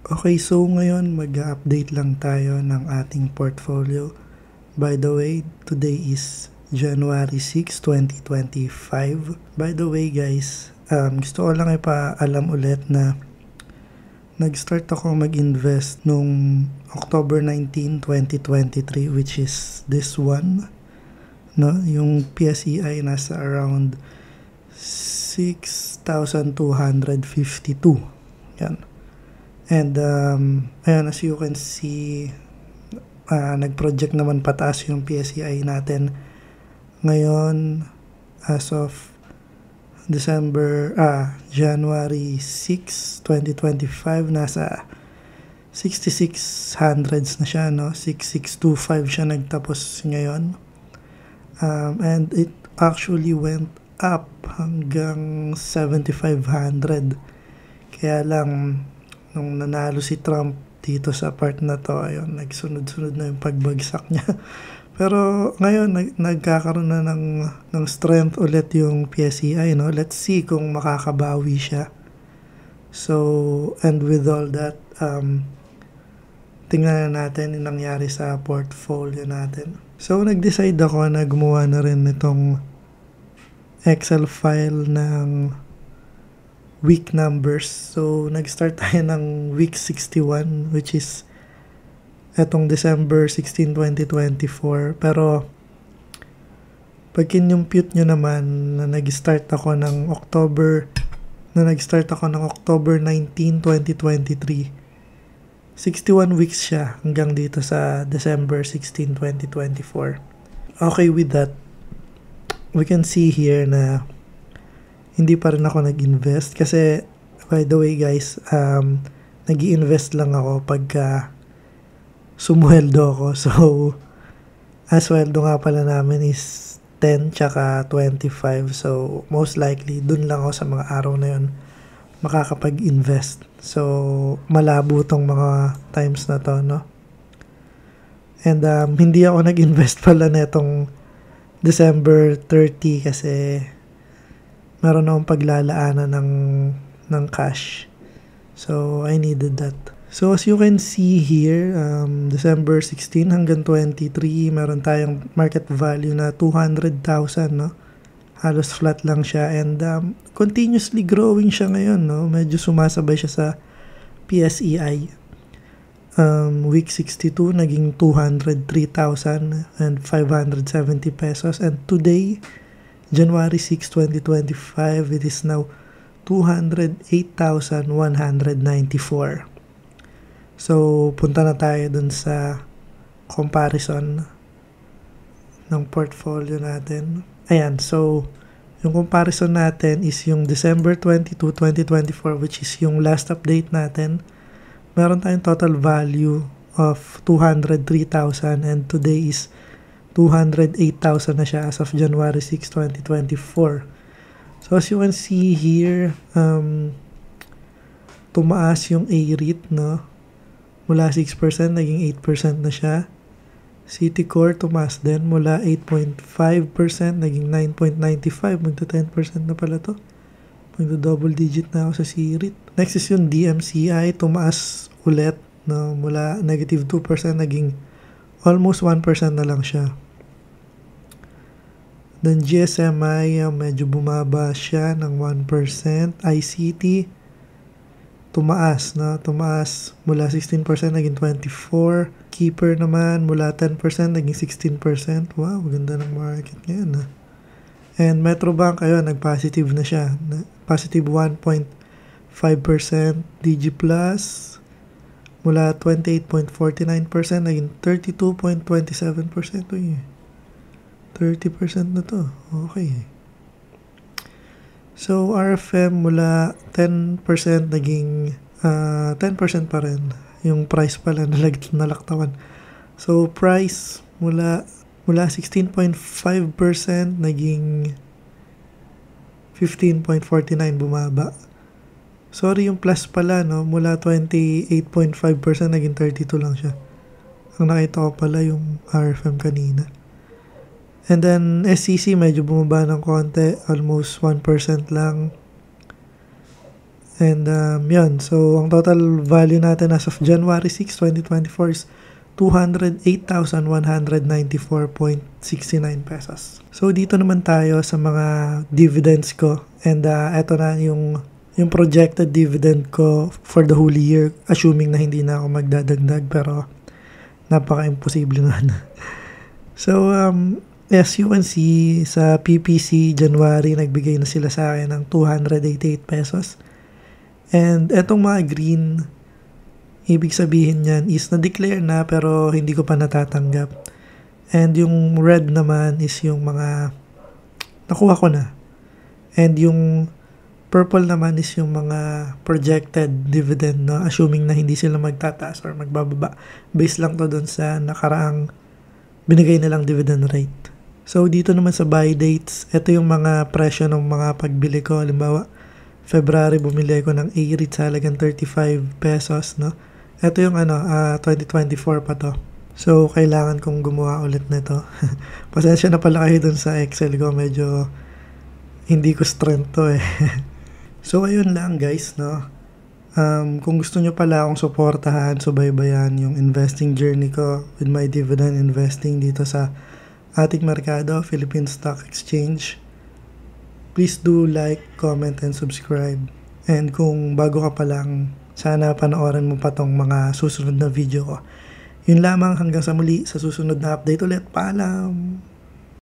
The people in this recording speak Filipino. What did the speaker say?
Okay, so ngayon mag-update lang tayo ng ating portfolio. By the way, today is January 6, 2025. By the way guys, gusto ko lang ipaalam ulit na nag-start ako mag-invest nung October 19, 2023, which is this one. No? Yung PSEI nasa around 6,252. Yan. And ayan, as you can see, nag-project naman pataas yung PSEI natin ngayon as of January 6, 2025, nasa 6600s na siya, no? 6625 siya nagtapos ngayon. And it actually went up hanggang 7500. Kaya lang, nung nanalo si Trump dito sa part na to, ayun, nagsunod-sunod na yung pagbagsak niya. Pero ngayon, nagkakaroon na ng strength ulit yung PSEI, no? Let's see kung makakabawi siya. So, and with all that, tingnan na natin yung nangyari sa portfolio natin. So, nag-decide ako na gumawa na rin nitong Excel file ng week numbers. So, nag-start tayo ng week 61, which is etong December 16, 2024. Pero, pag kinumpute nyo naman na nag-start ako ng October 19, 2023, 61 weeks siya hanggang dito sa December 16, 2024. Okay, with that, we can see here na hindi pa rin ako nag-invest kasi, by the way guys, nag-i-invest lang ako pagka sumweldo ako. So, sweldo nga pala namin is 10 tsaka 25. So, most likely, dun lang ako sa mga araw na yun makakapag-invest. So, malabo tong mga times na to, no? And hindi ako nag-invest pala netong December 30 kasi meron akong paglalaanan ng cash. So, I needed that. So, as you can see here, December 16 hanggang 23, meron tayong market value na 200,000, no? Halos flat lang siya and continuously growing siya ngayon, no? Medyo sumasabay siya sa PSEI. Week 62, naging 203,570 pesos. And today, January 6, 2025, it is now 208,194. So, punta na tayo dun sa comparison ng portfolio natin. Ayan, so, yung comparison natin is yung December 22, 2024, which is yung last update natin. Meron tayong total value of 203,000 and today is 208,000 na siya as of January 6, 2024. So, as you can see here, tumaas yung A-REIT, no? Mula 6%, naging 8% na siya. Citicorp, tumaas din. Mula 8.5%, naging 9.95%. Magta 10% na pala to. Magta-double digit na ako sa C-REIT. Next is yung DMCI, tumaas ulit, no? Mula negative 2%, naging almost 1% na lang siya. Then GSMI, medyo bumaba siya ng 1%. ICT, tumaas, no? Tumaas mula 16%, naging 24%. Keeper naman, mula 10%, naging 16%. Wow, ganda ng market ngayon, ha? And Metrobank, ayun, nag-positive na siya. Positive 1.5%. DigiPlus, mula 28.49%, naging 32.27%. Uy, 30% na to. Okay. So, RFM mula 10% naging 10% pa rin. Yung price pala nalaktawan. So, price mula 16.5% naging 15.49, bumaba. Sorry, yung plus pala, no? Mula 28.5% naging 32 lang siya. Ang nakita ko pala yung RFM kanina. And then, SCC medyo bumaba ng konti, almost 1% lang. And yun, so ang total value natin as of January 6, 2024 is 208,194.69 pesos. So dito naman tayo sa mga dividends ko. And eto na yung projected dividend ko for the whole year, assuming na hindi na ako magdadagdag, pero napaka-imposible naman. So as you can see, sa PPC January, nagbigay na sila sa akin ng 288 pesos. And etong mga green, ibig sabihin niyan is na-declare na pero hindi ko pa natatanggap. And yung red naman is yung mga nakuha ko na. And yung purple naman is yung mga projected dividend, no? Assuming na hindi sila magtataas or magbababa. Based lang to dun sa nakaraang binigay nilang dividend rate. So dito naman sa buy dates, ito yung mga presyo ng mga pagbili ko. Halimbawa, February bumili ko ng A-REIT sa halagang 35 pesos, no? Ito yung 2024 pa to. So, kailangan kong gumawa ulit nito. Pasensya na pala kayo dun sa Excel ko. Medyo hindi ko strength to eh. So, ayun lang guys, no? Kung gusto nyo pala akong suportahan, subaybayan yung investing journey ko with my dividend investing dito sa ating merkado, Philippine Stock Exchange, please do like, comment, and subscribe. And kung bago ka pa lang, sana panoorin mo pa tong mga susunod na video ko. Yun lamang, hanggang sa muli sa susunod na update ulit. Paalam!